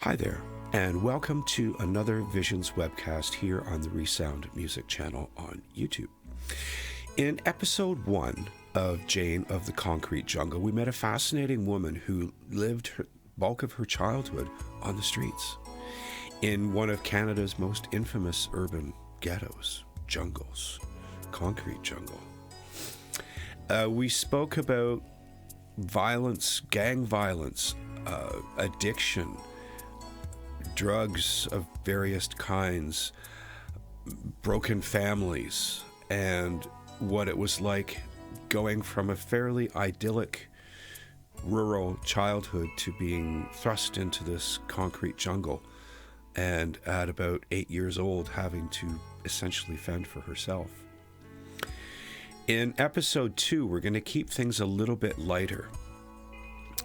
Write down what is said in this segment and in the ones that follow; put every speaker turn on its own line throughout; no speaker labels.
Hi there, and welcome to another Visions webcast here on the Resound Music channel on YouTube. In episode 1 of Jane of the Concrete Jungle, we met a fascinating woman who lived the bulk of her childhood on the streets in one of Canada's most infamous urban ghettos, jungles, concrete jungle. We spoke about violence, gang violence, addiction, drugs of various kinds, broken families, and what it was like going from a fairly idyllic rural childhood to being thrust into this concrete jungle, and at about 8 years old having to essentially fend for herself. In episode 2, we're going to keep things a little bit lighter,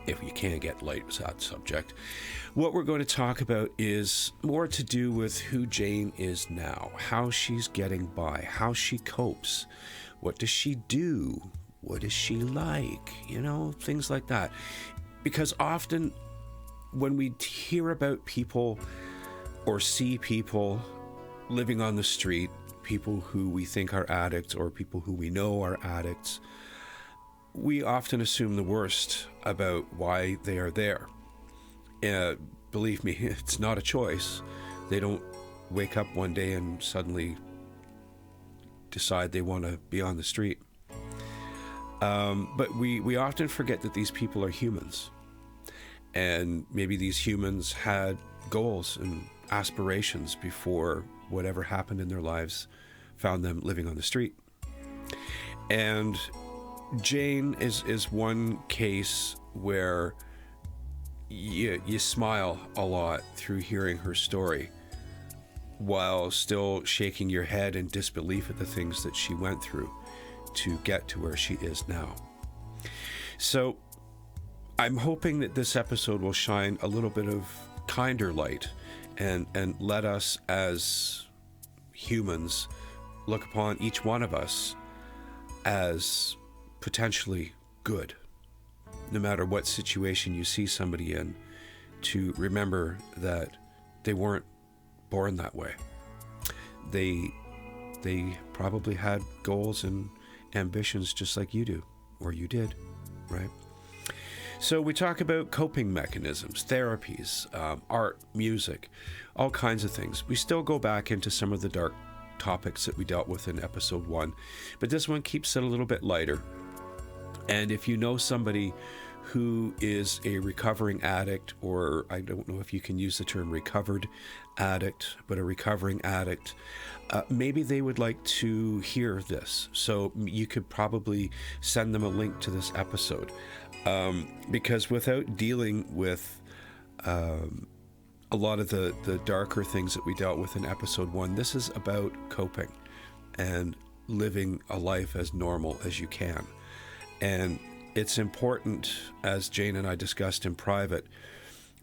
if you can get light with that subject. What we're going to talk about is more to do with who Jane is now, how she's getting by, how she copes, what does she do, what is she like, things like that. Because often when we hear about people or see people living on the street, people who we think are addicts or people who we know are addicts, we often assume the worst about why they are there. Believe me, it's not a choice. They don't wake up one day and suddenly decide they want to be on the street. But we often forget that these people are humans. And maybe these humans had goals and aspirations before whatever happened in their lives found them living on the street. And Jane is one case where you smile a lot through hearing her story while still shaking your head in disbelief at the things that she went through to get to where she is now. So I'm hoping that this episode will shine a little bit of kinder light and let us as humans look upon each one of us as potentially good, no matter what situation you see somebody in, to remember that they weren't born that way. They probably had goals and ambitions just like you do, or you did, right? So we talk about coping mechanisms, therapies, art, music, all kinds of things. We still go back into some of the dark topics that we dealt with in episode 1, but this one keeps it a little bit lighter. And if you know somebody who is a recovering addict, or I don't know if you can use the term recovered addict, but a recovering addict, maybe they would like to hear this. So you could probably send them a link to this episode. Because without dealing with a lot of the darker things that we dealt with in episode 1, this is about coping and living a life as normal as you can. And it's important, as Jane and I discussed in private,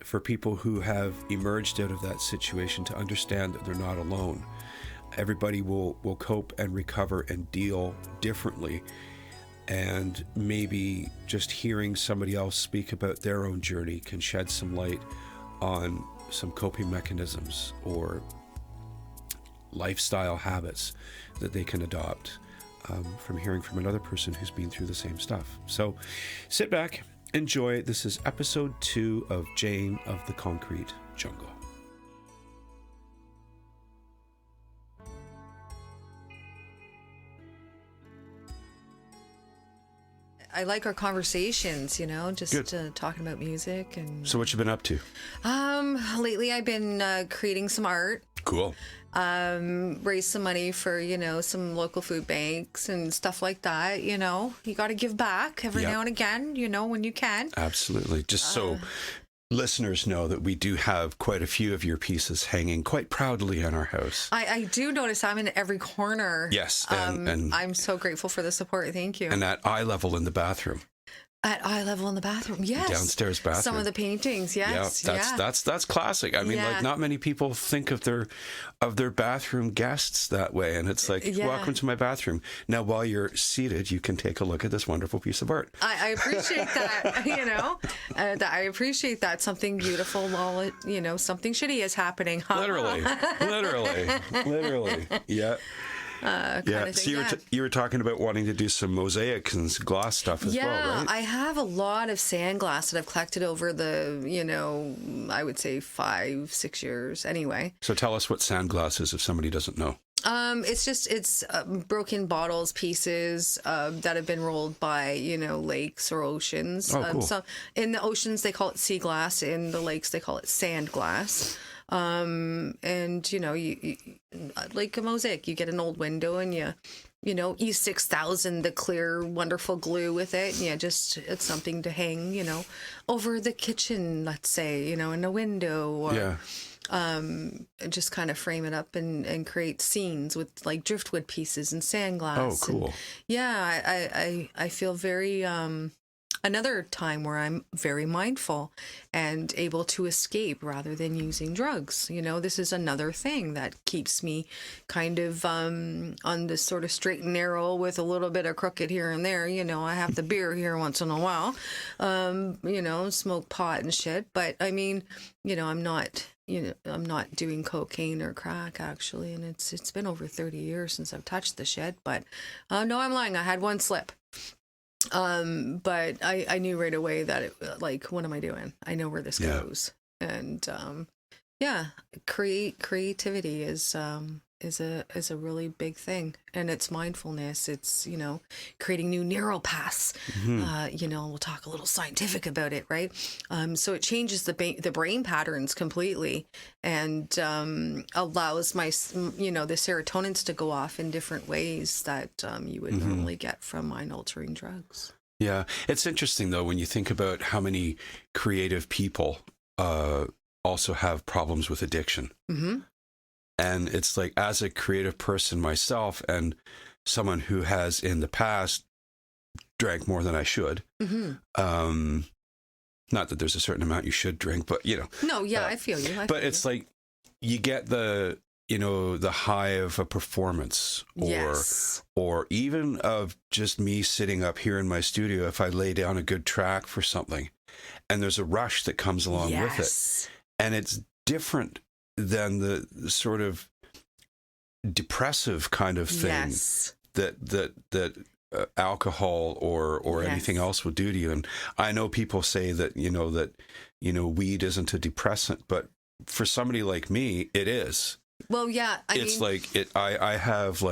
for people who have emerged out of that situation to understand that they're not alone. Everybody will cope and recover and deal differently. And maybe just hearing somebody else speak about their own journey can shed some light on some coping mechanisms or lifestyle habits that they can adopt from hearing from another person who's been through the same stuff. So sit back, enjoy. This is episode 2 of Jane of the Concrete Jungle.
I like our conversations, just talking about music. And
so what you been up to?
Lately I've been creating some art.
Cool.
Raise some money for, some local food banks and stuff like that. You got to give back every now and again, when you can.
Absolutely. Just so listeners know that we do have quite a few of your pieces hanging quite proudly in our house.
I do notice I'm in every corner.
Yes. And
I'm so grateful for the support. Thank you.
And at eye level in the bathroom.
At eye level in the bathroom, yes.
Downstairs bathroom.
Some of the paintings, yes.
Yeah, that's classic. I mean,
Yeah.
like, not many people think of their bathroom guests that way, and it's like, welcome to my bathroom. Now, while you're seated, you can take a look at this wonderful piece of art.
I appreciate that. I appreciate that. Something beautiful while it, something shitty is happening.
Literally. Yeah. So you were talking about wanting to do some mosaics and glass stuff as well, right?
I have a lot of sand glass that I've collected over the, I would say 5-6 years anyway.
So tell us what sand glass is if somebody doesn't know.
It's broken bottles, pieces that have been rolled by, lakes or oceans.
Oh, cool.
So in the oceans, they call it sea glass. In the lakes, they call it sand glass. And you like a mosaic, you get an old window and you E6000, the clear, wonderful glue with it. Yeah, it's something to hang, over the kitchen, let's say, in a window, or just kind of frame it up and create scenes with like driftwood pieces and sand glass.
Oh, cool.
I feel very, another time where I'm very mindful and able to escape rather than using drugs. This is another thing that keeps me kind of on this sort of straight and narrow with a little bit of crooked here and there. I have the beer here once in a while, smoke pot and shit. But I mean, I'm not doing cocaine or crack actually. And it's been over 30 years since I've touched the shit, but no, I'm lying. I had one slip. But I knew right away that what am I doing? I know where this goes. And, creativity is a really big thing, and it's mindfulness. It's, creating new neural paths. We'll talk a little scientific about it, right? So it changes the brain patterns completely, and allows the serotonins to go off in different ways that you would normally get from mind-altering drugs.
Yeah, it's interesting though when you think about how many creative people also have problems with addiction. Mm-hmm. And it's like, as a creative person myself and someone who has in the past drank more than I should, not that there's a certain amount you should drink, but No,
yeah, I feel you.
It's like you get the high of a performance, or even of just me sitting up here in my studio. If I lay down a good track for something, and there's a rush that comes along with it, and it's different than the sort of depressive kind of thing that alcohol or anything else will do to you. And I know people say that weed isn't a depressant, but for somebody like me, it is.
Well, yeah,
I have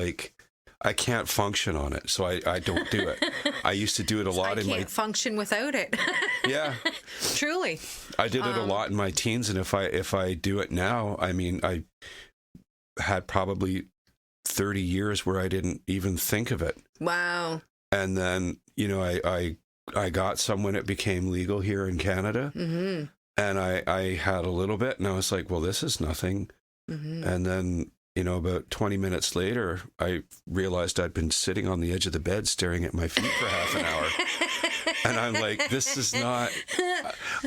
I can't function on it, so I don't do it. I used to do it a lot. I can't
function without it.
Yeah,
truly.
I did it a lot in my teens, and if I do it now, I mean, I had probably 30 years where I didn't even think of it.
Wow.
And then I got some when it became legal here in Canada, and I had a little bit, and I was like, well, this is nothing. And then, about 20 minutes later, I realized I'd been sitting on the edge of the bed staring at my feet for half an hour. And I'm like, this is not,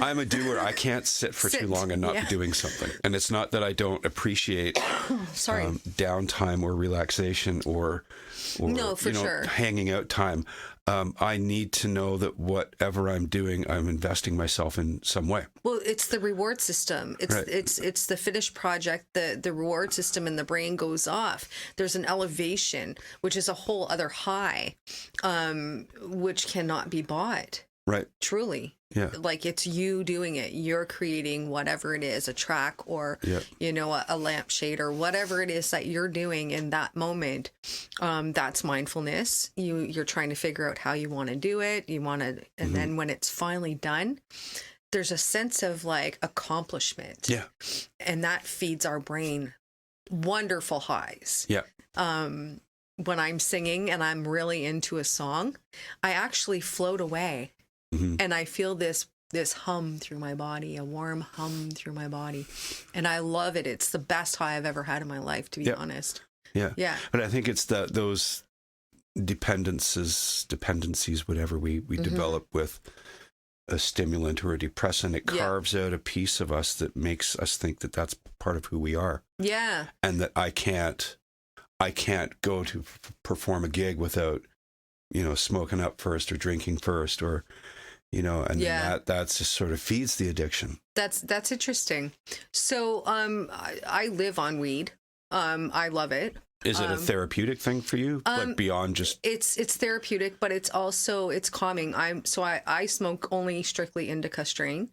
I'm a doer. I can't sit for too long and not be doing something. And it's not that I don't appreciate downtime or relaxation or
no, for sure,
hanging out time. I need to know that whatever I'm doing, I'm investing myself in some way.
Well, it's the reward system. It's the finished project. The reward system in the brain goes off. There's an elevation, which is a whole other high, which cannot be bought.
Right.
Truly.
Yeah.
Like, it's you doing it. You're creating whatever it is, a track or, a lampshade or whatever it is that you're doing in that moment. That's mindfulness. You're trying to figure out how you want to do it. And then when it's finally done, there's a sense of accomplishment.
Yeah.
And that feeds our brain wonderful highs.
Yeah.
When I'm singing and I'm really into a song, I actually float away. And I feel this hum through my body, a warm hum through my body. And I love it. It's the best high I've ever had in my life, to be honest.
Yeah. Yeah. But I think it's those dependencies, whatever we develop with a stimulant or a depressant, it carves out a piece of us that makes us think that that's part of who we are.
Yeah.
And that I can't go to perform a gig without, smoking up first or drinking first, or, and then that just sort of feeds the addiction.
That's interesting. So, I live on weed. I love it.
Is it a therapeutic thing for you? Like beyond just...
It's therapeutic, but it's calming. I smoke only strictly indica strain,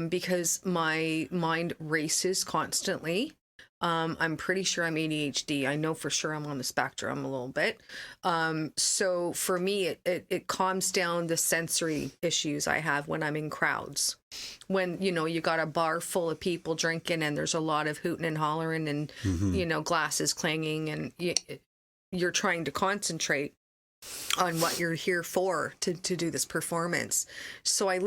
because my mind races constantly. I'm pretty sure I'm ADHD. I know for sure I'm on the spectrum a little bit. So for me, it calms down the sensory issues I have when I'm in crowds. When, you got a bar full of people drinking and there's a lot of hooting and hollering and, glasses clanging, and you're trying to concentrate on what you're here for, to do this performance. So I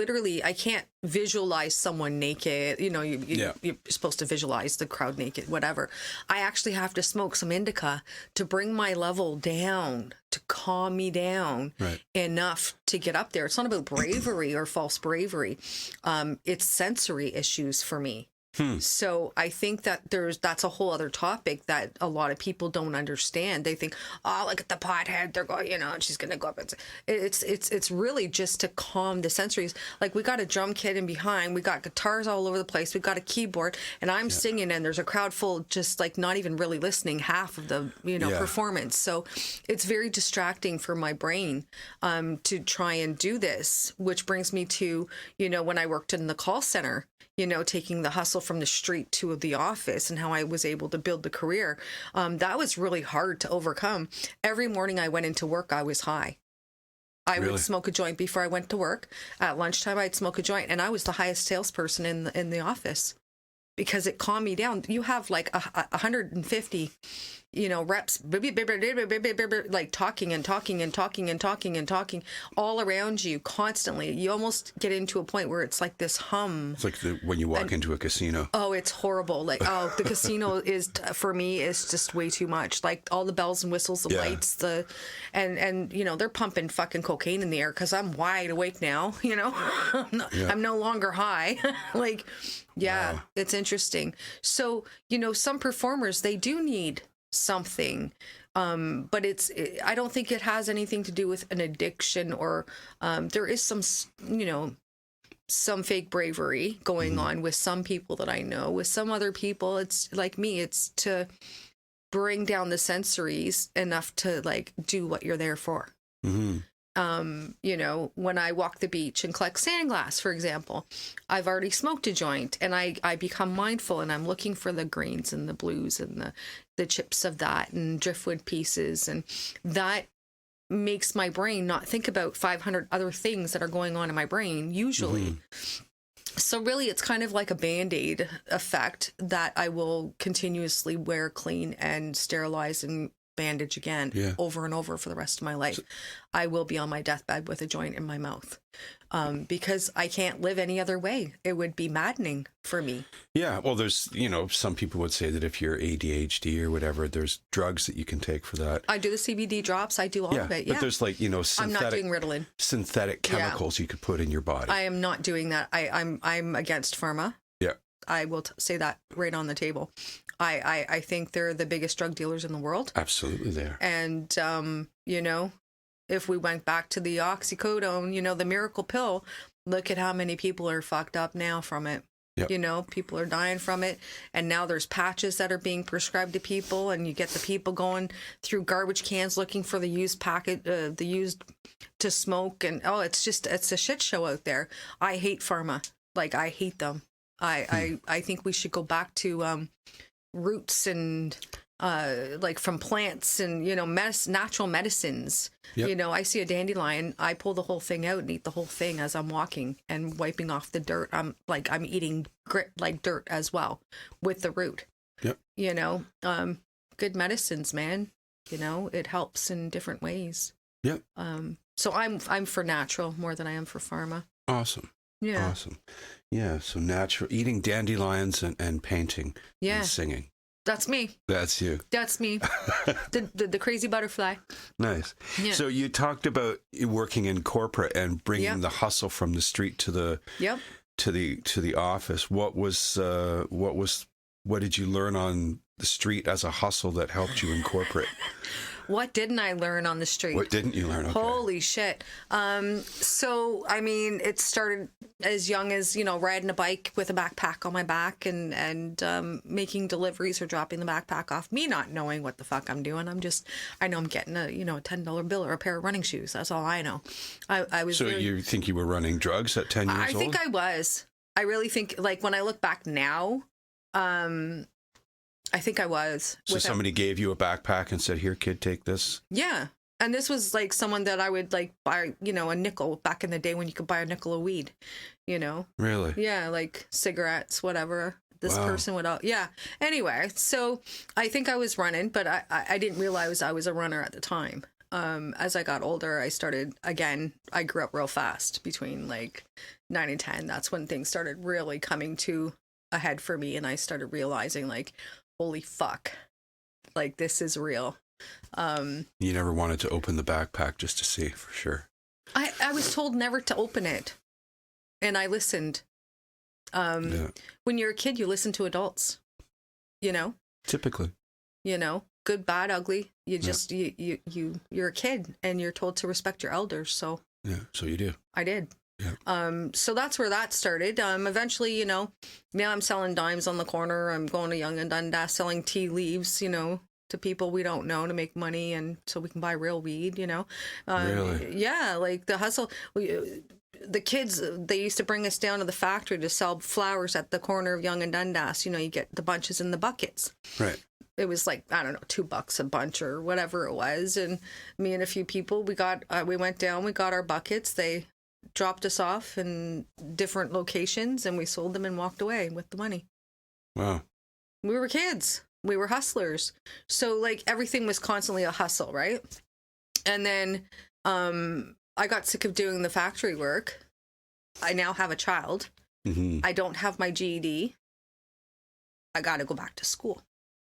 can't visualize someone naked. You're supposed to visualize the crowd naked, whatever. I actually have to smoke some indica to bring my level down, to calm me down enough to get up there. It's not about bravery or false bravery. It's sensory issues for me. So I think that that's a whole other topic that a lot of people don't understand. They think, oh, look at the pothead, they're going, and she's gonna go up. It's really just to calm the sensories. Like, we got a drum kit in behind, we got guitars all over the place, we got a keyboard, and I'm singing, and there's a crowd full, just like not even really listening half of the performance. So it's very distracting for my brain to try and do this, which brings me to when I worked in the call center, taking the hustle from the street to the office, and how I was able to build the career. That was really hard to overcome. Every morning I went into work, I was high. I would smoke a joint before I went to work. At lunchtime, I'd smoke a joint, and I was the highest salesperson in the office, because it calmed me down. You have like 150 reps, like talking all around you constantly. You almost get into a point where it's like this hum.
It's like when you walk into a casino.
Oh, it's horrible. Like, the casino for me is just way too much. Like, all the bells and whistles, the lights, and they're pumping fucking cocaine in the air, because I'm wide awake now. I'm no longer high. Like, wow. It's interesting. So, some performers, they do need something, but I don't think it has anything to do with an addiction, or there is some fake bravery going on with some people that I know. With some other people, it's like me, it's to bring down the sensories enough to like do what you're there for. When I walk the beach and collect sand glass, for example, I've already smoked a joint, and I become mindful, and I'm looking for the greens and the blues and the chips of that, and driftwood pieces, and that makes my brain not think about 500 other things that are going on in my brain usually. So really, it's kind of like a Band-Aid effect that I will continuously wear clean and sterilize and bandage again over and over for the rest of my life. I will be on my deathbed with a joint in my mouth, because I can't live any other way. It would be maddening for me. Yeah, well, there's, some people would say that if you're ADHD or whatever, there's drugs that you can take for that. I do the CBD drops. I do all of it. Yeah, but there's like, I'm not doing Ritalin. Synthetic chemicals you could put in your body. I am not doing that. I'm against pharma. Yeah. I will say that right on the table. I think they're the biggest drug dealers in the world. Absolutely they are. And, if we went back to the oxycodone, the miracle pill, look at how many people are fucked up now from it. Yep. People are dying from it. And now there's patches that are being prescribed to people, and you get the people going through garbage cans looking for the used packet, the used to smoke. And, it's a shit show out there. I hate pharma. Like, I hate them. I think we should go back to roots and like from plants and natural medicines. Yep. I see a dandelion, I pull the whole thing out and eat the whole thing as I'm walking and wiping off the dirt. I'm eating grit like dirt as well with the root. Yep. Good medicines, man. It helps in different ways. Yep. So I'm for natural more than I am for pharma. Awesome. Yeah. Awesome. Yeah. So natural, eating dandelions and painting and singing. That's me.
That's you.
That's me. the crazy butterfly.
Nice.
Yeah.
So you talked about working in corporate and bringing
Yep.
the hustle from the street to the
Yep.
to the office. What did you learn on the street as a hustle that helped you in corporate?
What didn't I learn on the street?
What didn't you learn? Okay.
Holy shit. So, I mean, it started as young as, riding a bike with a backpack on my back and making deliveries or dropping the backpack off. Me not knowing what the fuck I'm doing. I know I'm getting a $10 bill or a pair of running shoes. That's all I know. I was.
So you think you were running drugs at 10 years old?
I think I was. I really think, like, when I look back now, I think I was.
So somebody gave you a backpack and said, "Here, kid, take this."
Yeah. And this was like someone that I would like buy, a nickel back in the day when you could buy a nickel of weed,
Really?
Yeah, like cigarettes, whatever. This
Wow.
person would, yeah. Anyway, so I think I was running, but I didn't realize I was a runner at the time. As I got older, I started, again, I grew up real fast between like 9 and 10. That's when things started really coming to a head for me. And I started realizing like, holy fuck, like this is real.
You never wanted to open the backpack just to see for sure.
I was told never to open it, and I listened.
Yeah.
When you're a kid, you listen to adults,
Typically.
good, bad, ugly. You just, you're a kid and you're told to respect your elders. So
Yeah. So you do.
I did.
Yeah.
So that's where that started. Eventually, now I'm selling dimes on the corner. I'm going to Young and Dundas selling tea leaves, to people we don't know to make money and so we can buy real weed,
Really?
Yeah, like the hustle. The kids, they used to bring us down to the factory to sell flowers at the corner of Young and Dundas. You get the bunches in the buckets.
Right.
It was like, I don't know, $2 a bunch or whatever it was. And me and a few people, we went down, we got our buckets. They dropped us off in different locations and we sold them and walked away with the money.
Wow.
We were kids. We were hustlers. So like everything was constantly a hustle, right? And then I got sick of doing the factory work. I now have a child.
Mm-hmm.
I don't have my GED. I got to go back to school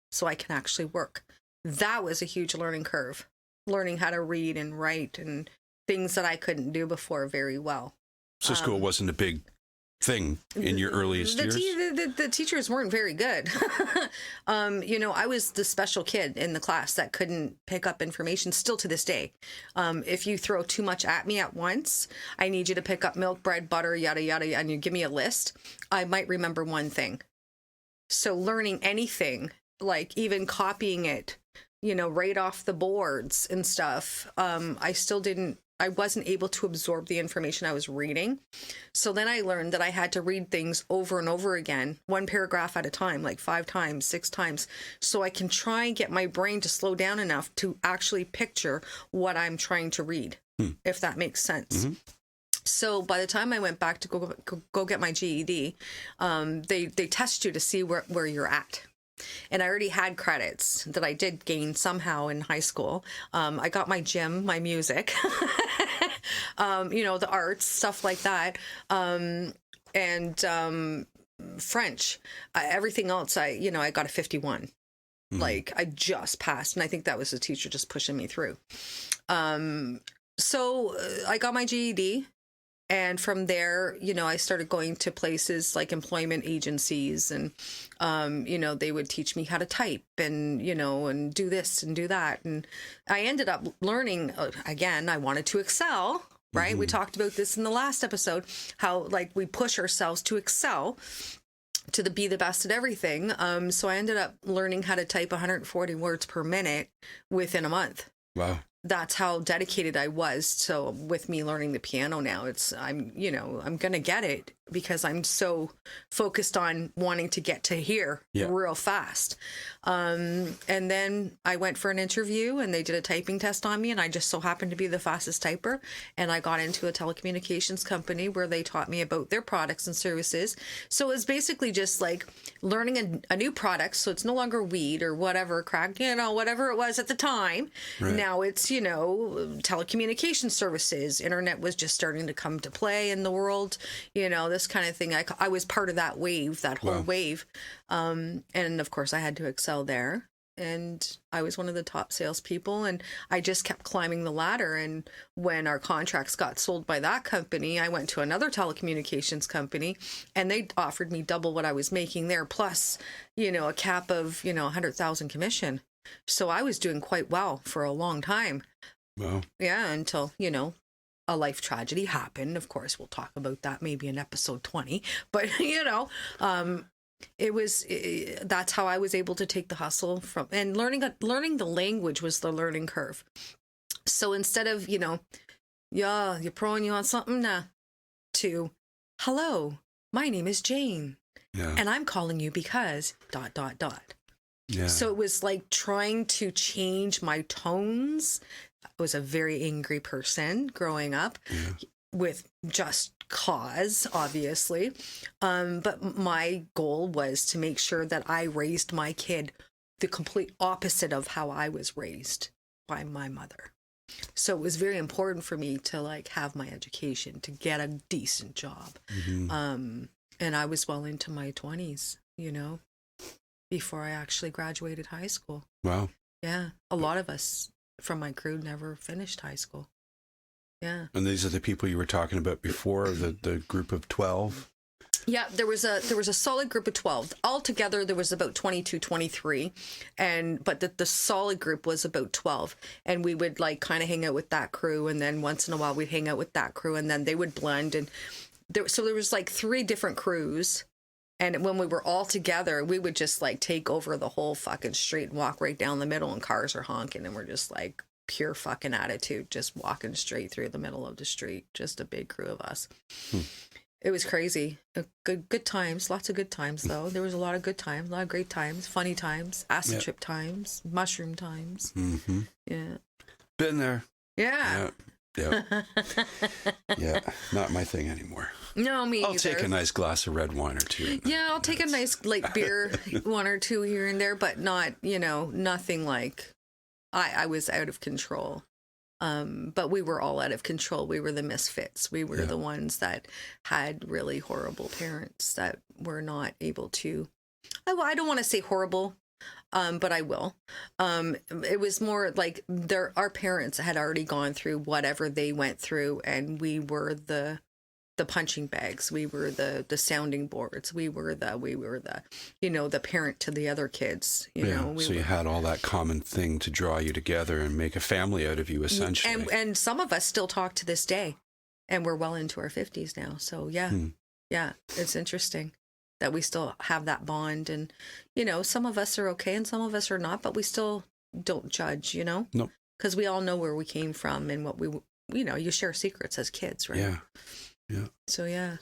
so I can actually work. That was a huge learning curve, learning how to read and write and things that I couldn't do before very well.
So school wasn't a big thing in your earliest years?
The teachers weren't very good. I was the special kid in the class that couldn't pick up information still to this day. If you throw too much at me at once, I need you to pick up milk, bread, butter, yada, yada, and you give me a list, I might remember one thing. So learning anything, like even copying it, right off the boards and stuff, I wasn't able to absorb the information I was reading. So then I learned that I had to read things over and over again, one paragraph at a time, like 5 times, 6 times, so I can try and get my brain to slow down enough to actually picture what I'm trying to read, if that makes sense. Mm-hmm. So by the time I went back to go get my GED, they test you to see where you're at. And I already had credits that I did gain somehow in high school. I got my gym, my music, the arts, stuff like that. And French, everything else, I got a 51. Mm-hmm. Like I just passed. And I think that was the teacher just pushing me through. So I got my GED. And from there, I started going to places like employment agencies and, they would teach me how to type and, and do this and do that. And I ended up learning, again, I wanted to excel, right? Mm-hmm. We talked about this in the last episode, how like we push ourselves to excel, to be the best at everything. So I ended up learning how to type 140 words per minute within a month.
Wow.
That's how dedicated I was. So with me learning the piano now, I'm going to get it because I'm so focused on wanting to get to here real fast. And then I went for an interview and they did a typing test on me and I just so happened to be the fastest typer. And I got into a telecommunications company where they taught me about their products and services. So it was basically just like learning a new product. So it's no longer weed or whatever, crack, whatever it was at the time. Right. Now it's, telecommunication services. Internet was just starting to come to play in the world. this kind of thing. I was part of that wave, that whole
Wow.
wave. And of course I had to excel there. And I was one of the top salespeople, and I just kept climbing the ladder. And when our contracts got sold by that company, I went to another telecommunications company, and they offered me double what I was making there, plus, a cap of, 100,000 commission. So I was doing quite well for a long time.
Wow.
Yeah, until, a life tragedy happened. Of course, we'll talk about that maybe in episode 20. But, that's how I was able to take the hustle from, and learning the language was the learning curve. So instead of, yeah, you're proing you on something now, to, hello, my name is Jane.
Yeah.
And I'm calling you because ...
Yeah.
So it was like trying to change my tones. I was a very angry person growing up with just cause, obviously. But my goal was to make sure that I raised my kid the complete opposite of how I was raised by my mother. So it was very important for me to have my education, to get a decent job.
Mm-hmm.
And I was well into my 20s, before I actually graduated high school.
Wow.
Yeah. A lot of us from my crew never finished high school. Yeah.
And these are the people you were talking about before, the group of 12?
Yeah, there was a solid group of 12. Altogether, there was about 22, 23. But the solid group was about 12. And we would kind of hang out with that crew. And then once in a while, we'd hang out with that crew. And then they would blend. And there was 3 different crews. And when we were all together, we would just take over the whole fucking street and walk right down the middle, and cars are honking. And we're just pure fucking attitude, just walking straight through the middle of the street. Just a big crew of us. It was crazy. Good times. Lots of good times, though. There was a lot of good times, a lot of great times, funny times, acid trip times, mushroom times.
Mm-hmm.
Yeah.
Been there.
Yeah.
Yeah. Yeah. Not my thing anymore.
No, me
I'll
either.
take a nice glass of red wine or two.
Yeah, I'll take a nice beer, 1 or 2 here and there, but not, nothing like I was out of control. But we were all out of control. We were the misfits. We were the ones that had really horrible parents that were not able to, I don't want to say horrible, but I will. It was more our parents had already gone through whatever they went through, and we were the punching bags. We were the sounding boards. We were the the parent to the other kids.
So you had all that common thing to draw you together and make a family out of you, essentially.
And some of us still talk to this day, and we're well into our 50s now. So yeah, it's interesting that we still have that bond. And some of us are okay and some of us are not, but we still don't judge.
Nope.
Because we all know where we came from and what we you share secrets as kids, right?
Yeah. Yeah.
So yeah,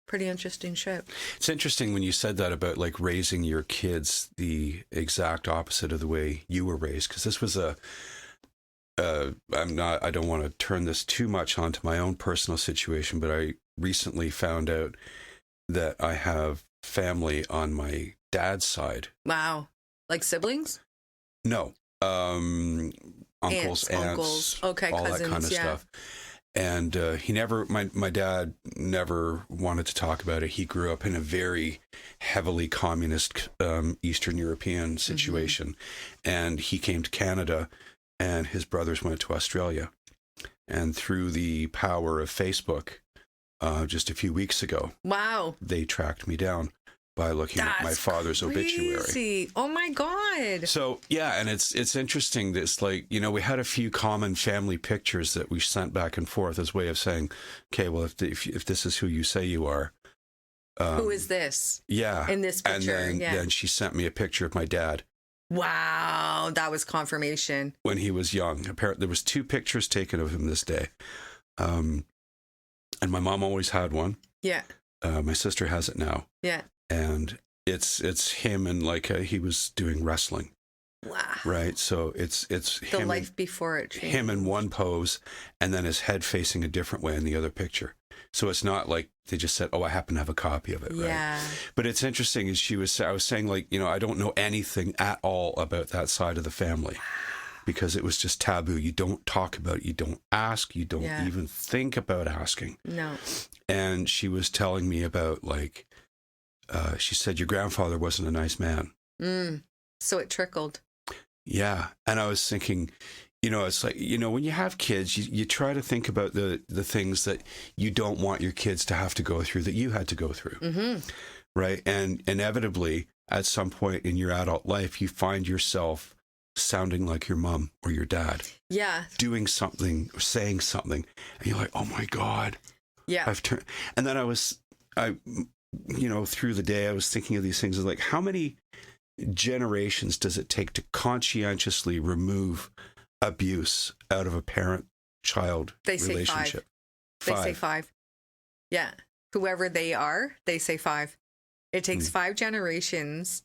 pretty interesting trip.
It's interesting when you said that about raising your kids the exact opposite of the way you were raised, because this was I don't want to turn this too much onto my own personal situation, but I recently found out that I have family on my dad's side.
Wow. Like siblings?
No. Uncles, aunts,
okay,
all
cousins,
that kind of stuff. And my dad never wanted to talk about it. He grew up in a very heavily communist Eastern European situation. Mm-hmm. And he came to Canada, and his brothers went to Australia. And through the power of Facebook, just a few weeks ago,
wow,
they tracked me down by looking at my father's obituary.
Oh my God.
So yeah, and it's interesting. This we had a few common family pictures that we sent back and forth as a way of saying, okay, well, if this is who you say you are,
who is this?
Yeah,
in this picture.
And then she sent me a picture of my dad.
Wow, that was confirmation.
When he was young. Apparently, there was 2 pictures taken of him this day, and my mom always had one. Yeah. My sister has it now. Yeah. And it's him and he was doing wrestling. Wow. Right. So it's
the
him
life before it changed.
Him in one pose, and then his head facing a different way in the other picture. So it's not like they just said, "Oh, I happen to have a copy of it." Right? Yeah. But it's interesting. I was saying I don't know anything at all about that side of the family. because it was just taboo. You don't talk about it. You don't ask. You don't even think about asking.
No.
And she was telling me about, like, she said, your grandfather wasn't a nice man.
So it trickled.
Yeah. And I was thinking, you know, it's like, you know, when you have kids, you try to think about the things that you don't want your kids to have to go through that you had to go through. Mm-hmm. Right. And inevitably, at some point in your adult life, you find yourself sounding like your mom or your dad. Yeah. Doing something or saying something. And you're like, oh my God.
Yeah.
I've turned. And then I, you know, through the day, I was thinking of these things like, how many generations does it take to conscientiously remove abuse out of a parent-child relationship?
They say 5. Yeah. Whoever they are, they say 5. It takes 5 generations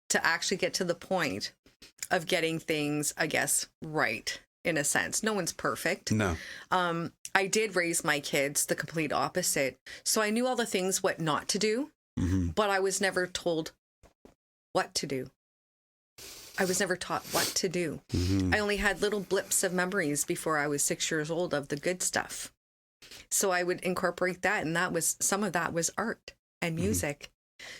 to actually get to the point of getting things, I guess, right, in a sense. No one's perfect.
No.
I did raise my kids the complete opposite. So I knew all the things what not to do, but I was never told what to do. I was never taught what to do. I only had little blips of memories before I was 6 years old of the good stuff. So I would incorporate that, and some of that was art and music.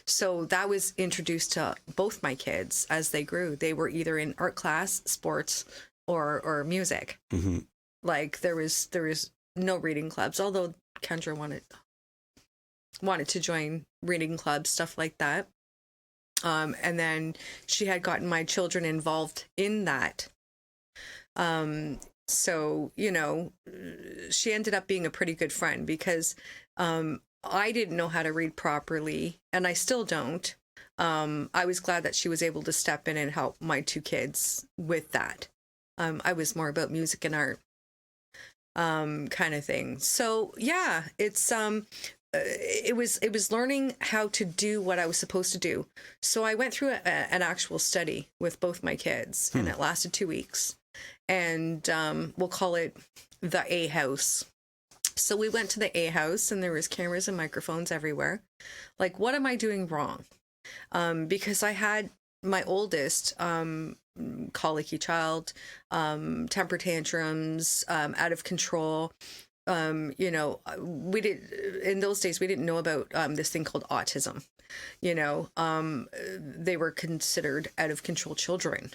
So that was introduced to both my kids as they grew. They were either in art class, sports, or music. Like there was no reading clubs, although Kendra wanted to join reading clubs, stuff like that. And then she had gotten my children involved in that. So, you know, she ended up being a pretty good friend because I didn't know how to read properly, and I still don't. I was glad that she was able to step in and help my 2 kids with that. I was more about music and art kind of thing. So, yeah, it was learning how to do what I was supposed to do. So I went through an actual study with both my kids, and it lasted 2 weeks. And we'll call it the A house. So we went to the A house, and there was cameras and microphones everywhere. Like, what am I doing wrong? Because I had my oldest colicky child, temper tantrums, out of control. You know, in those days, we didn't know about this thing called autism. You know, they were considered out of control children.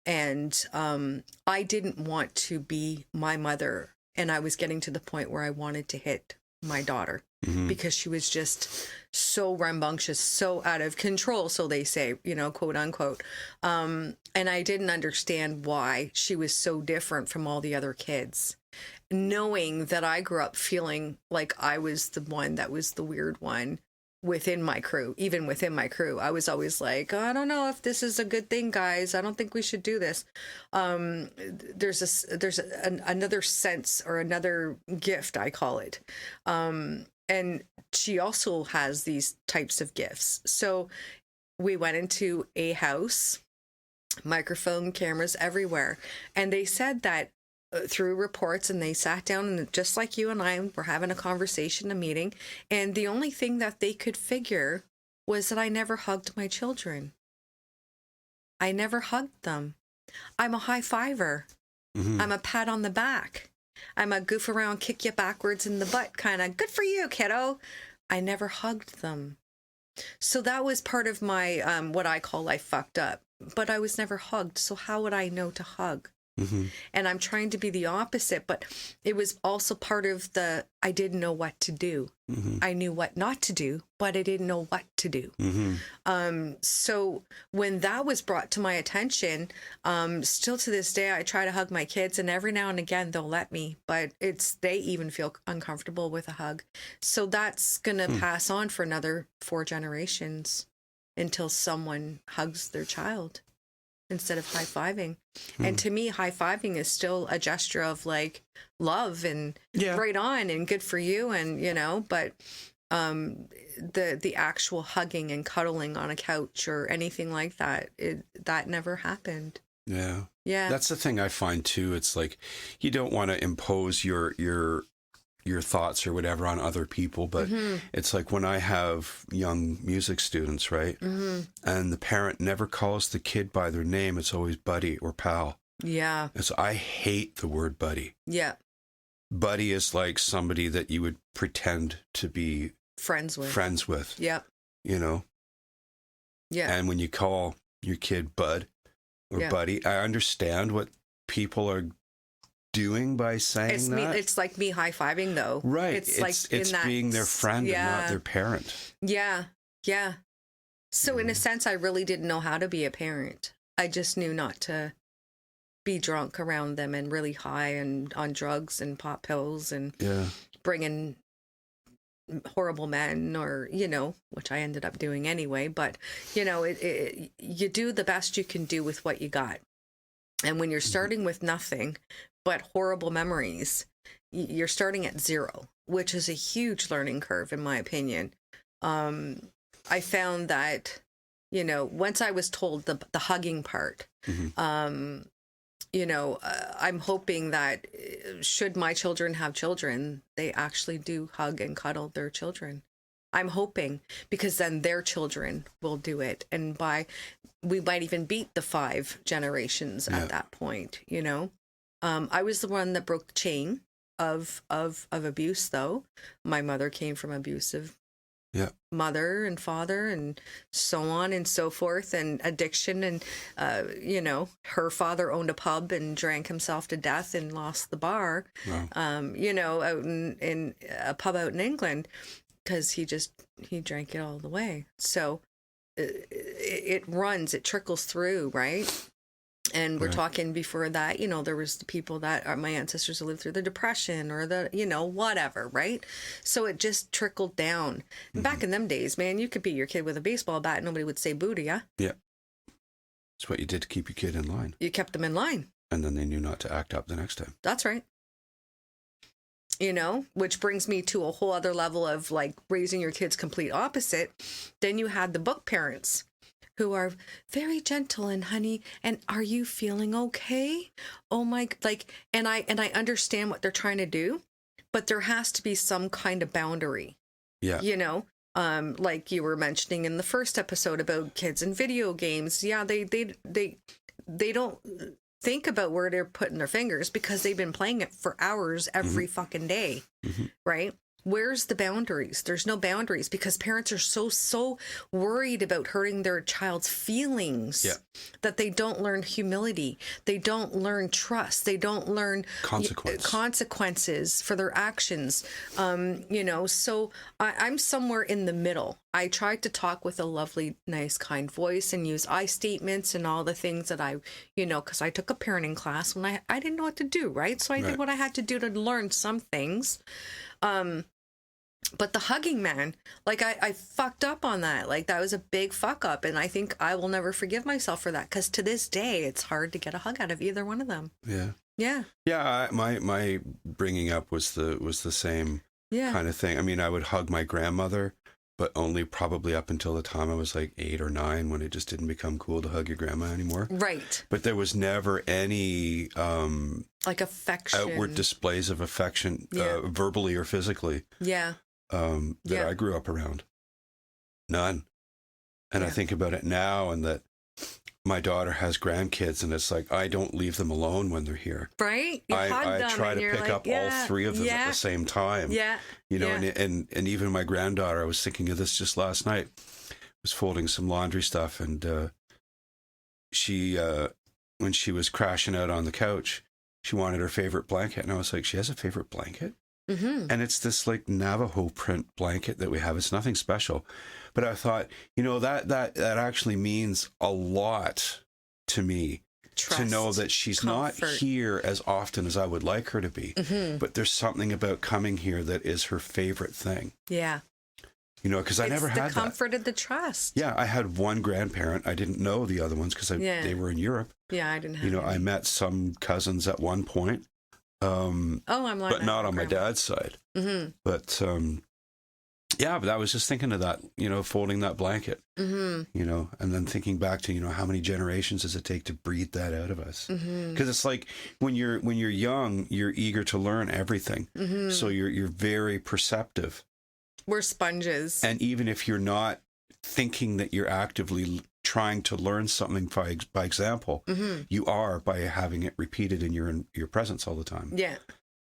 And I didn't want to be my mother. And I was getting to the point where I wanted to hit my daughter because she was just so rambunctious, so out of control, so they say, you know, quote unquote. And I didn't understand why she was so different from all the other kids, knowing that I grew up feeling like I was the one that was the weird one within my crew. Even within my crew, I was always like, oh, I don't know if this is a good thing, guys. I don't think we should do this. There's another sense, or another gift, I call it. And she also has these types of gifts. So we went into a house, microphone, cameras everywhere. And they said that through reports, and they sat down, and just like you and I were having a conversation, a meeting, and the only thing that they could figure was that I never hugged my children. I never hugged them. I'm a high fiver. I'm a pat on the back. I'm a goof around, kick you backwards in the butt kind of, good for you, kiddo. I never hugged them. So that was part of my, what I call life fucked up. But I was never hugged. So how would I know to hug? And I'm trying to be the opposite, but it was also part of I didn't know what to do. I knew what not to do, but I didn't know what to do. So when that was brought to my attention, still to this day, I try to hug my kids, and every now and again they'll let me, but they even feel uncomfortable with a hug. So that's going to pass on for another 4 generations until someone hugs their child instead of high-fiving. And to me, high-fiving is still a gesture of like love and right on and good for you, and you know, but the actual hugging and cuddling on a couch or anything like that, that never happened.
Yeah. That's the thing I find too. It's like you don't want to impose your thoughts or whatever on other people, but it's like when I have young music students, right? And the parent never calls the kid by their name. It's always buddy or pal.
Yeah.
And so I hate the word buddy.
Yeah.
Buddy is like somebody that you would pretend to be
Friends with.
Yeah.
Yeah.
And when you call your kid bud or buddy, I understand what people are doing by saying that.
It's like me high-fiving, though.
Right.
It's like
it's being their friend and not their parent.
Yeah. Yeah. So in a sense, I really didn't know how to be a parent. I just knew not to be drunk around them and really high and on drugs and pop pills and bringing horrible men, or which I ended up doing anyway. But you do the best you can do with what you got, and when you're starting with nothing but horrible memories, you're starting at zero, which is a huge learning curve in my opinion. I found that once I was told the hugging part, I'm hoping that should my children have children, they actually do hug and cuddle their children. I'm hoping, because then their children will do it. And we might even beat the 5 generations at that point, I was the one that broke the chain of abuse, though. My mother came from abusive mother and father and so on and so forth, and addiction, and her father owned a pub and drank himself to death and lost the bar. Wow. Out in a pub out in England, because he drank it all the way. So it trickles through, right? And we're talking before that, there was the people that are my ancestors who lived through the Depression or the, whatever, right? So it just trickled down. Mm-hmm. Back in them days, man, you could beat your kid with a baseball bat and nobody would say boo to ya.
Yeah. It's what you did to keep your kid in line.
You kept them in line.
And then they knew not to act up the next time.
That's right. Which brings me to a whole other level of like raising your kids complete opposite. Then you had the book parents, who are very gentle and honey, and are you feeling okay? Oh my, and I understand what they're trying to do, but there has to be some kind of boundary. Yeah. Like you were mentioning in the first episode about kids and video games. Yeah, they don't think about where they're putting their fingers because they've been playing it for hours every fucking day. Mm-hmm. Right? Where's the boundaries? There's no boundaries because parents are so worried about hurting their child's feelings that they don't learn humility. They don't learn trust. They don't learn consequences for their actions. So I'm somewhere in the middle. I tried to talk with a lovely, nice, kind voice and use I statements and all the things that I, because I took a parenting class when I didn't know what to do, right? So I did what I had to do to learn some things. But the hugging, man, like I fucked up on that. Like that was a big fuck up. And I think I will never forgive myself for that. Because to this day, it's hard to get a hug out of either one of them. Yeah. Yeah. Yeah.
My bringing up was the same kind of thing. I mean, I would hug my grandmother, but only probably up until the time I was like 8 or 9 when it just didn't become cool to hug your grandma anymore. Right. But there was never any
like affection,
outward displays of affection, verbally or physically. Yeah. That I grew up around. None. And I think about it now, and that my daughter has grandkids, and it's like I don't leave them alone when they're here. Right? I try to pick up all 3 of them at the same time. Yeah. And even my granddaughter, I was thinking of this just last night, was folding some laundry stuff, and she when she was crashing out on the couch, she wanted her favorite blanket, and I was like, she has a favorite blanket? Mm-hmm. And it's this like Navajo print blanket that we have. It's nothing special, but I thought, that actually means a lot to me. Trust, to know that she's comfort. Not here as often as I would like her to be, but there's something about coming here that is her favorite thing. Yeah. Because I never had
the comfort of the trust.
Yeah, I had one grandparent. I didn't know the other ones because they were in Europe.
Yeah, I didn't have any.
I met some cousins at one point. I'm like, but not on my dad's side. Mm-hmm. But but I was just thinking of that, folding that blanket, and then thinking back to, how many generations does it take to breed that out of us? Because it's like when you're young, you're eager to learn everything, so you're very perceptive.
We're sponges,
and even if you're not thinking that you're actively trying to learn something by example. You are by having it repeated in your presence all the time.
Yeah.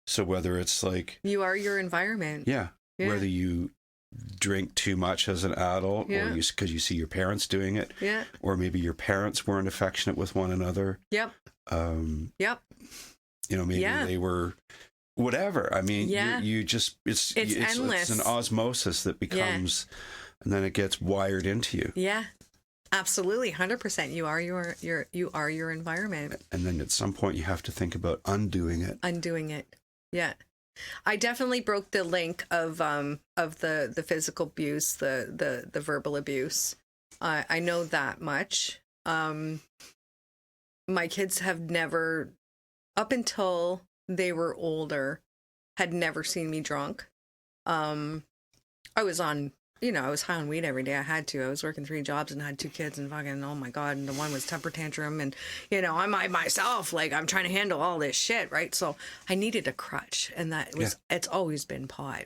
So whether it's like
you are your environment.
Yeah. Whether you drink too much as an adult, or because you see your parents doing it, or maybe your parents weren't affectionate with one another.
Yep.
Maybe they were, whatever. I mean, you just it's endless. It's an osmosis that becomes, and then it gets wired into you.
Yeah. Absolutely, 100%. You are your environment.
And then at some point you have to think about undoing it.
Yeah. I definitely broke the link of the physical abuse, the verbal abuse. I know that much. My kids have never, up until they were older, had never seen me drunk. I was high on weed every day. I had to. I was working 3 jobs and had 2 kids, and fucking, oh my God. And the one was temper tantrum, and, I'm myself, like, I'm trying to handle all this shit, right? So I needed a crutch, and it's always been pot.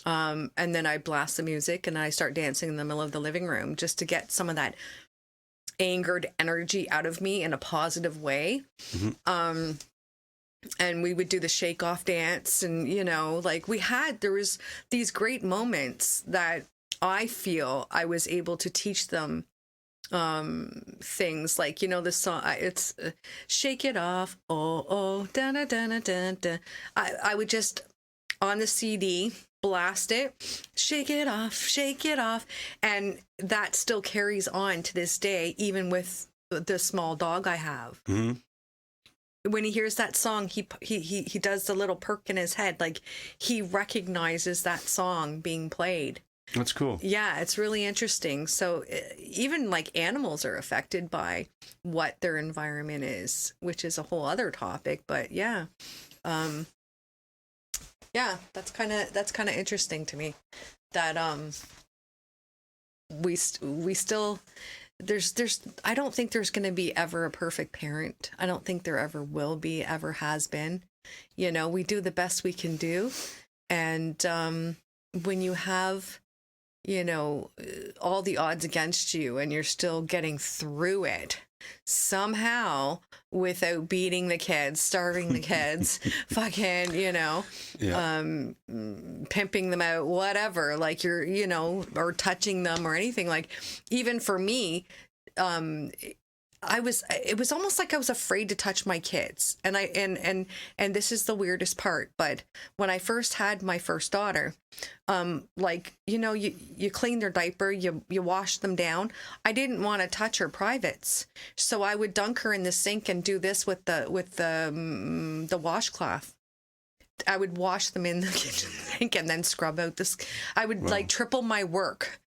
And then I blast the music, and I start dancing in the middle of the living room just to get some of that angered energy out of me in a positive way. And we would do the shake off dance, and, there was these great moments that I feel I was able to teach them things like, the song, it's shake it off. Oh, da da da da da. I would just, on the CD, blast it, shake it off. And that still carries on to this day, even with the small dog I have. When he hears that song, he does the little perk in his head, like he recognizes that song being played.
That's cool.
Yeah, it's really interesting. So even like animals are affected by what their environment is, which is a whole other topic. But that's kind of interesting to me that we still there's I don't think there's going to be ever a perfect parent. I don't think there ever will be, ever has been. We do the best we can do, and when you have all the odds against you and you're still getting through it somehow without beating the kids, starving the kids, fucking, pimping them out, whatever, like you're, or touching them or anything. Like, even for me, it was almost like I was afraid to touch my kids. And and this is the weirdest part, but when I first had my first daughter, you clean their diaper, you wash them down. I didn't want to touch her privates. So I would dunk her in the sink and do this with the washcloth. I would wash them in the kitchen sink and then scrub out this. I would like triple my work.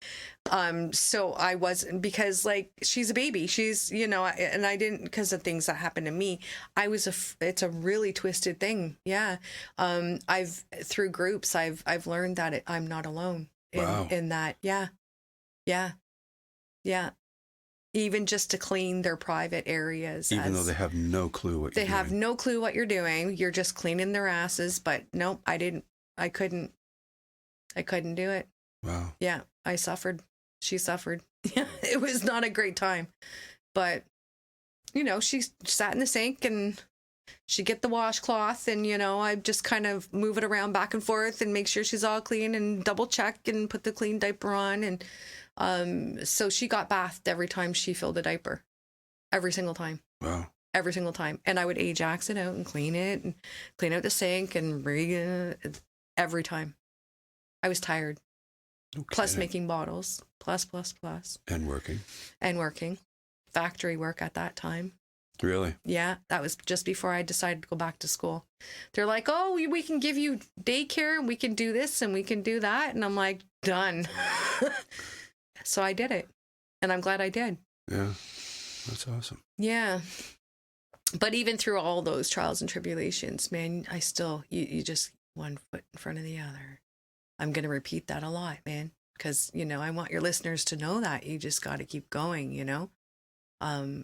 So I wasn't, because like she's a baby, she's, and I didn't, because of things that happened to me, it's a really twisted thing. Yeah. Through groups, I've learned that I'm not alone in that. Yeah. Yeah. Yeah. Even just to clean their private areas.
Even though they have no clue what you're doing.
They have no clue what you're doing. You're just cleaning their asses. But nope, I couldn't do it.
Wow.
Yeah. I suffered. She suffered. It was not a great time. But, she sat in the sink and she'd get the washcloth, and, I'd just kind of move it around back and forth and make sure she's all clean and double check and put the clean diaper on. And so she got bathed every time she filled a diaper. Every single time.
Wow.
Every single time. And I would Ajax it out and clean it and clean out the sink and every time. I was tired.
Okay.
Plus making bottles. Plus.
And working.
Factory work at that time.
Really?
Yeah, that was just before I decided to go back to school. They're like, oh, we can give you daycare and we can do this and we can do that. And I'm like, done. So I did it. And I'm glad I did.
Yeah, that's awesome.
Yeah. But even through all those trials and tribulations, man, I still, you just one foot in front of the other. I'm going to repeat that a lot, man, because, I want your listeners to know that you just got to keep going,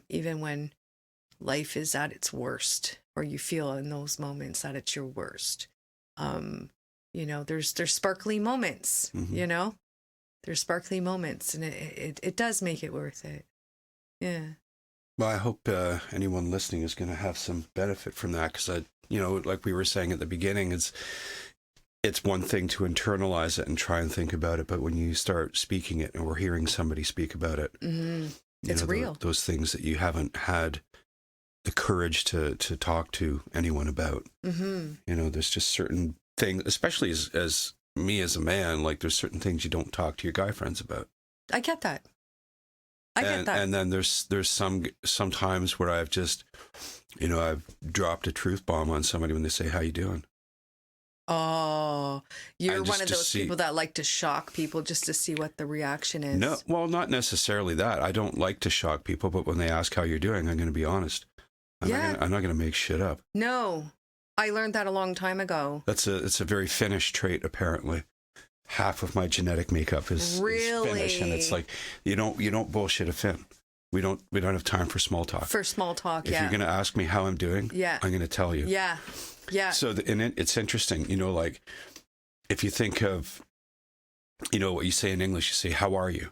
even when life is at its worst, or you feel in those moments that it's your worst. There's sparkly moments, there's sparkly moments, and it does make it worth it. Yeah.
Well, I hope anyone listening is going to have some benefit from that, because like we were saying at the beginning, it's one thing to internalize it and try and think about it, but when you start speaking it, and we're hearing somebody speak about it,
it's real.
Those things that you haven't had the courage to talk to anyone about. There's just certain things, especially as me as a man, like there's certain things you don't talk to your guy friends about.
I get that.
And then there's some times where I've just, I've dropped a truth bomb on somebody when they say, "How you doing?"
Oh, you're one of those people that like to shock people just to see what the reaction is.
No, well, not necessarily that. I don't like to shock people, but when they ask how you're doing, I'm going to be honest. I'm not going to make shit up. No,
I learned that a long time ago.
It's a very Finnish trait, apparently. Half of my genetic makeup is Finnish, and it's like you don't bullshit a Finn. We don't have time for small talk.
If you're
going to ask me how I'm doing, I'm going to tell you.
Yeah.
So it's interesting, like if you think of, what you say in English, you say, "How are you?"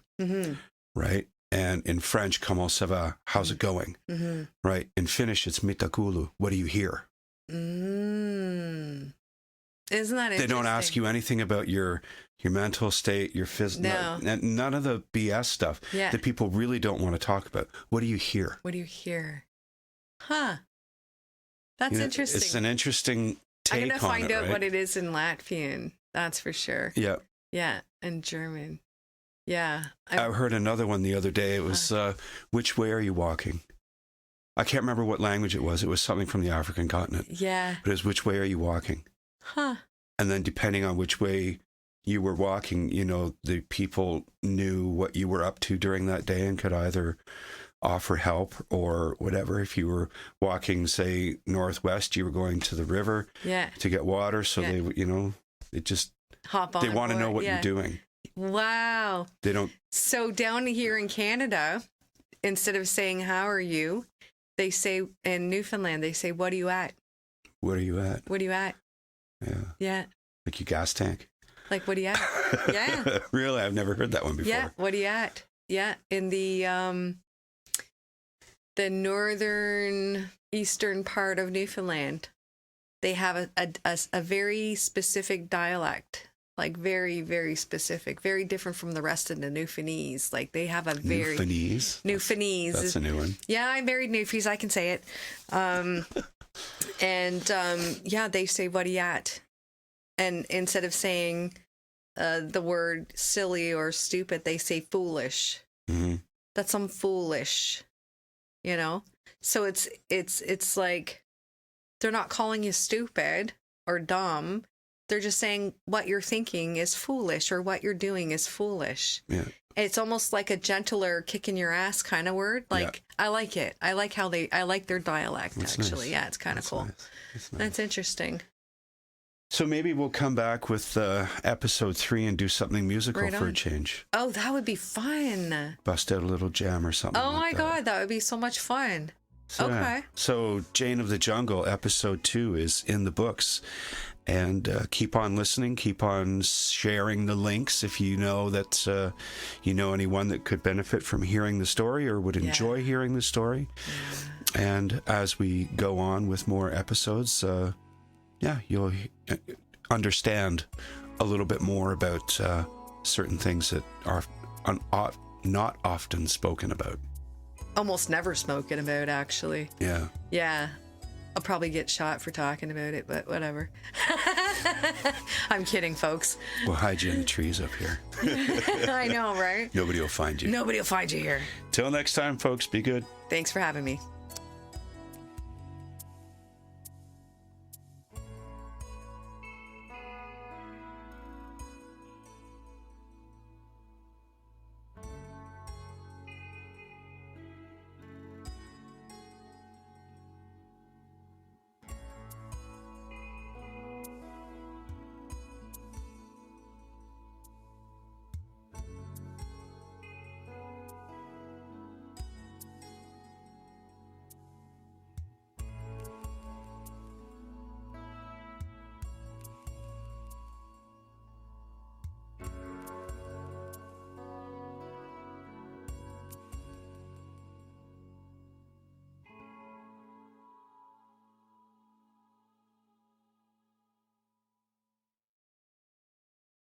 Right? And in French, "Comment ça va?" How's it going? Right? In Finnish, it's "Mitä kuuluu?" What do you hear?
Isn't that interesting?
They don't ask you anything about your mental state, your physical, none of the BS stuff that people really don't want to talk about. What do you hear?
What do you hear? Huh. That's interesting.
It's an interesting take on it.
I'm going to find out what it is in Latvian. That's for sure.
Yeah.
Yeah. And German. Yeah.
I heard another one the other day. It was, "Which way are you walking?" I can't remember what language it was. It was something from the African continent.
Yeah.
But it was, "Which way are you walking?"
Huh.
And then depending on which way you were walking, the people knew what you were up to during that day and could either offer help or whatever. If you were walking, say, northwest, you were going to the river to get water. So they, they just
hop on.
They want to know what you're doing.
Wow.
They don't.
So down here in Canada, instead of saying, "How are you?" they say, in Newfoundland, they say, "What are you at?"
What are you at?
What are you at?
Yeah.
Yeah.
Like your gas tank.
Like, what are you at? Yeah.
Really? I've never heard that one before.
Yeah. What are you at? Yeah. In the northern eastern part of Newfoundland, they have a very specific dialect, like very, very specific, very different from the rest of the Newfoundlandese. Like they have a very Newfoundlandese.
That's a new one.
Yeah, I married Newfies. I can say it. They say, "What are you at?" And instead of saying the word silly or stupid, they say foolish. That's I'm foolish. So it's like they're not calling you stupid or dumb. They're just saying what you're thinking is foolish or what you're doing is foolish.
Yeah.
It's almost like a gentler kicking your ass kind of word. Like, I like it. I like I like their dialect. That's actually. Nice. Yeah, it's kind of cool. Nice. That's interesting.
So maybe we'll come back with episode 3 and do something musical for a change.
Oh, that would be fun.
Bust out a little jam or something.
Oh my God, that would be so much fun.
So, okay. So Jane of the Jungle, episode 2 is in the books. And keep on listening, keep on sharing the links if you know that anyone that could benefit from hearing the story or would enjoy hearing the story. Yeah. And as we go on with more episodes, you'll understand a little bit more about certain things that are not often spoken about.
Almost never spoken about, actually.
Yeah.
Yeah. I'll probably get shot for talking about it, but whatever. I'm kidding, folks.
We'll hide you in the trees up here.
I know, right?
Nobody will find you.
Nobody will find you here.
Till next time, folks, be good.
Thanks for having me.